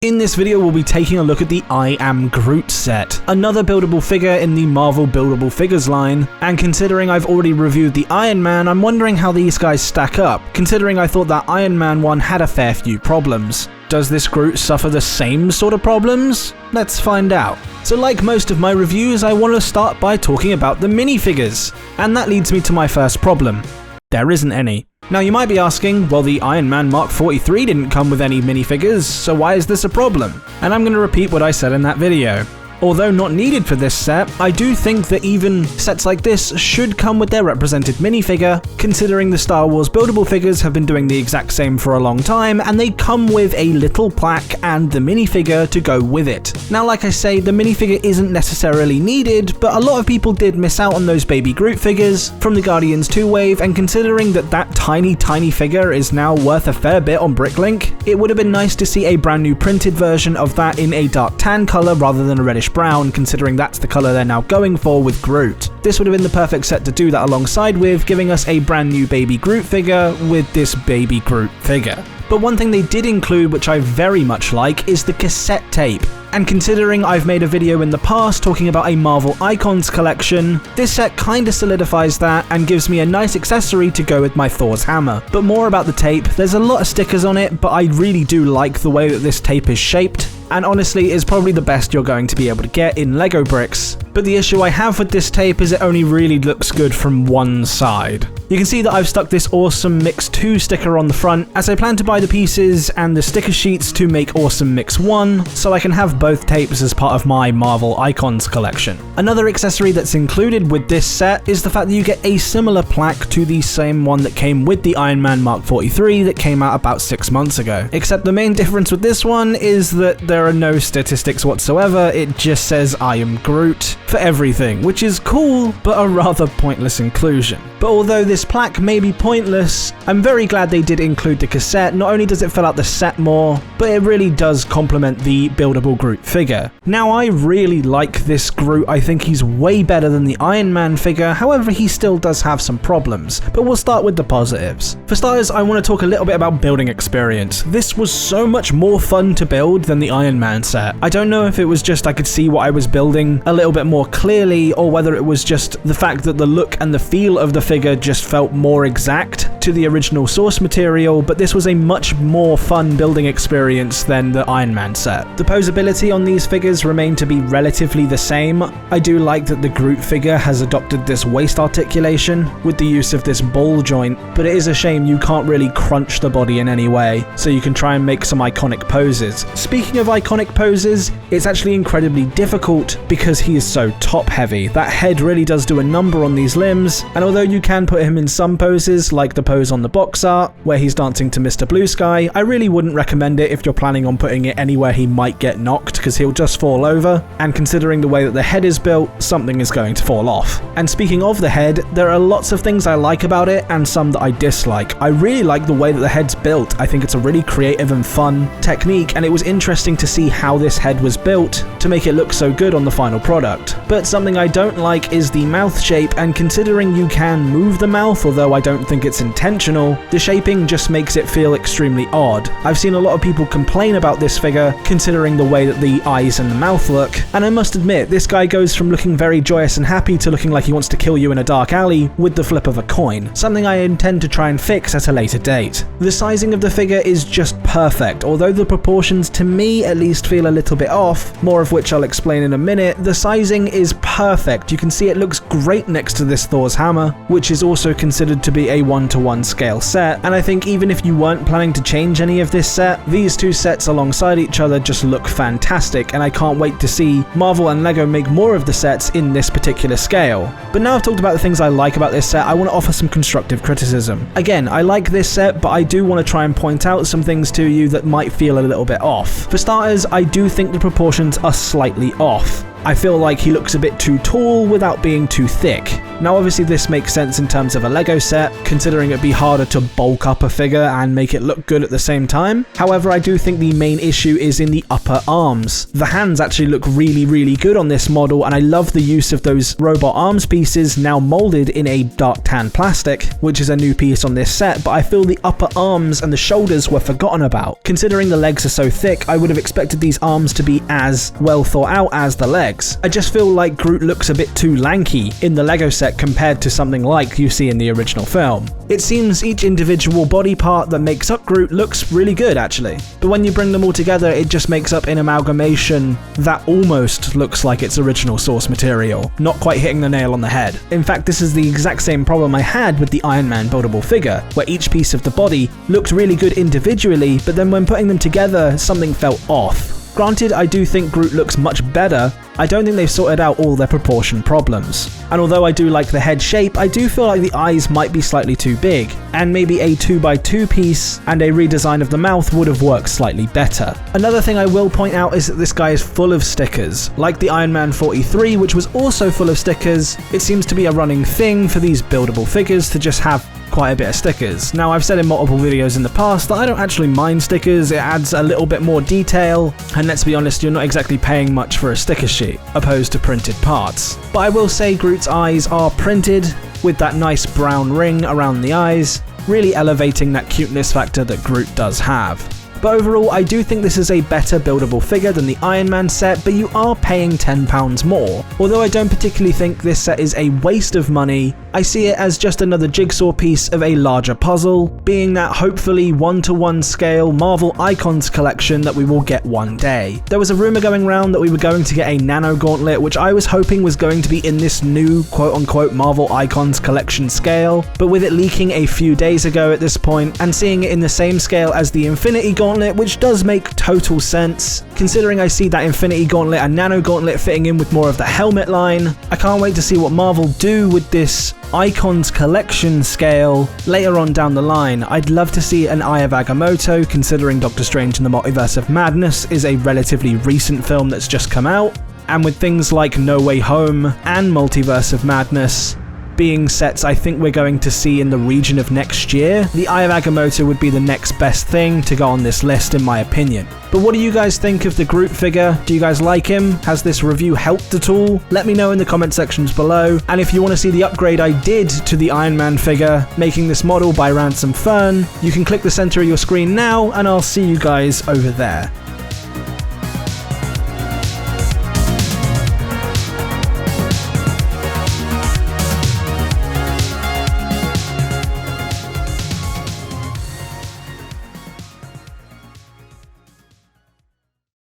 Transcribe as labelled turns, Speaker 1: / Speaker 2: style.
Speaker 1: In this video, we'll be taking a look at the I Am Groot set, another buildable figure in the Marvel Buildable Figures line, and considering I've already reviewed the Iron Man, I'm wondering how these guys stack up, considering I thought that Iron Man one had a fair few problems. Does this Groot suffer the same sort of problems? Let's find out. So like most of my reviews, I want to start by talking about the minifigures, and that leads me to my first problem. There isn't any. Now you might be asking, well, the Iron Man Mark 43 didn't come with any minifigures, so why is this a problem? And I'm going to repeat what I said in that video. Although not needed for this set, I do think that even sets like this should come with their represented minifigure, considering the Star Wars buildable figures have been doing the exact same for a long time, and they come with a little plaque and the minifigure to go with it. Now like I say, the minifigure isn't necessarily needed, but a lot of people did miss out on those baby Groot figures from the Guardians 2 wave, and considering that tiny figure is now worth a fair bit on Bricklink, it would have been nice to see a brand new printed version of that in a dark tan colour rather than a reddish brown, considering that's the colour they're now going for with Groot. This would have been the perfect set to do that alongside with, giving us a brand new baby Groot figure with this baby Groot figure. But one thing they did include, which I very much like, is the cassette tape. And considering I've made a video in the past talking about a Marvel Icons collection, this set kinda solidifies that and gives me a nice accessory to go with my Thor's hammer. But more about the tape, there's a lot of stickers on it, but I really do like the way that this tape is shaped, and honestly is probably the best you're going to be able to get in Lego bricks. But the issue I have with this tape is it only really looks good from one side. You can see that I've stuck this Awesome Mix 2 sticker on the front, as I plan to buy the pieces and the sticker sheets to make Awesome Mix 1, so I can have both tapes as part of my Marvel Icons collection. Another accessory that's included with this set is the fact that you get a similar plaque to the same one that came with the Iron Man Mark 43 that came out about 6 months ago. Except the main difference with this one is that there are no statistics whatsoever, it just says I am Groot for everything, which is cool, but a rather pointless inclusion. But although this plaque may be pointless, I'm very glad they did include the cassette. Not only does it fill out the set more, but it really does complement the buildable Groot figure. Now I really like this Groot, I think he's way better than the Iron Man figure, however he still does have some problems, but we'll start with the positives. For starters, I want to talk a little bit about building experience. This was so much more fun to build than the Iron Man set. I don't know if it was just I could see what I was building a little bit more clearly, or whether it was just the fact that the look and the feel of the figure just felt more exact to the original source material, but this was a much more fun building experience than the Iron Man set. The posability on these figures remain to be relatively the same. I do like that the Groot figure has adopted this waist articulation with the use of this ball joint, but it is a shame you can't really crunch the body in any way, so you can try and make some iconic poses. Speaking of iconic poses, it's actually incredibly difficult because he is so top heavy. That head really does do a number on these limbs, and although you can put him in some poses, like the pose on the box art, where he's dancing to Mr. Blue Sky, I really wouldn't recommend it if you're planning on putting it anywhere he might get knocked, because he'll just fall over, and considering the way that the head is built, something is going to fall off. And speaking of the head, there are lots of things I like about it, and some that I dislike. I really like the way that the head's built. I think it's a really creative and fun technique, and it was interesting to see how this head was built to make it look so good on the final product. But something I don't like is the mouth shape, and considering you can move the mouth, although I don't think it's intentional, the shaping just makes it feel extremely odd. I've seen a lot of people complain about this figure, considering the way that the eyes and the mouth look, and I must admit, this guy goes from looking very joyous and happy to looking like he wants to kill you in a dark alley with the flip of a coin, something I intend to try and fix at a later date. The sizing of the figure is just perfect, although the proportions to me at least feel a little bit off, more of which I'll explain in a minute. The sizing is perfect. You can see it looks great next to this Thor's hammer, which is also considered to be a 1:1 scale set, and I think even if you weren't planning to change any of this set, these two sets alongside each other just look fantastic, and I can't wait to see Marvel and Lego make more of the sets in this particular scale. But now I've talked about the things I like about this set, I want to offer some constructive criticism. Again, I like this set, but I do want to try and point out some things to you that might feel a little bit off. For starters, I do think the proportions are slightly off. I feel like he looks a bit too tall without being too thick. Now obviously this makes sense in terms of a LEGO set, considering it'd be harder to bulk up a figure and make it look good at the same time. However, I do think the main issue is in the upper arms. The hands actually look really good on this model, and I love the use of those robot arms pieces now molded in a dark tan plastic, which is a new piece on this set, but I feel the upper arms and the shoulders were forgotten about. Considering the legs are so thick, I would have expected these arms to be as well thought out as the legs. I just feel like Groot looks a bit too lanky in the LEGO set compared to something like you see in the original film. It seems each individual body part that makes up Groot looks really good actually, but when you bring them all together it just makes up an amalgamation that almost looks like its original source material, not quite hitting the nail on the head. In fact, this is the exact same problem I had with the Iron Man buildable figure, where each piece of the body looked really good individually, but then when putting them together something felt off. Granted, I do think Groot looks much better, I don't think they've sorted out all their proportion problems. And although I do like the head shape, I do feel like the eyes might be slightly too big, and maybe a 2x2 piece and a redesign of the mouth would have worked slightly better. Another thing I will point out is that this guy is full of stickers. Like the Iron Man 43, which was also full of stickers, it seems to be a running thing for these buildable figures to just have quite a bit of stickers. Now, I've said in multiple videos in the past that I don't actually mind stickers, it adds a little bit more detail, and let's be honest, you're not exactly paying much for a sticker sheet, opposed to printed parts. But I will say Groot's eyes are printed, with that nice brown ring around the eyes, really elevating that cuteness factor that Groot does have. But overall, I do think this is a better buildable figure than the Iron Man set, but you are paying £10 more. Although I don't particularly think this set is a waste of money, I see it as just another jigsaw piece of a larger puzzle, being that hopefully 1-to-1 scale Marvel Icons collection that we will get one day. There was a rumour going around that we were going to get a Nano Gauntlet, which I was hoping was going to be in this new quote-unquote Marvel Icons collection scale, but with it leaking a few days ago at this point, and seeing it in the same scale as the Infinity Gauntlet, which does make total sense, considering I see that Infinity Gauntlet and Nano Gauntlet fitting in with more of the helmet line. I can't wait to see what Marvel do with this Icons collection scale later on down the line. I'd love to see an Eye of Agamotto, considering Doctor Strange in the Multiverse of Madness is a relatively recent film that's just come out, and with things like No Way Home and Multiverse of Madness being sets I think we're going to see in the region of next year, the Eye of Agamotto would be the next best thing to go on this list in my opinion. But what do you guys think of the Groot figure? Do you guys like him? Has this review helped at all? Let me know in the comment sections below, and if you want to see the upgrade I did to the Iron Man figure, making this model by Ransom Fern, you can click the center of your screen now, and I'll see you guys over there.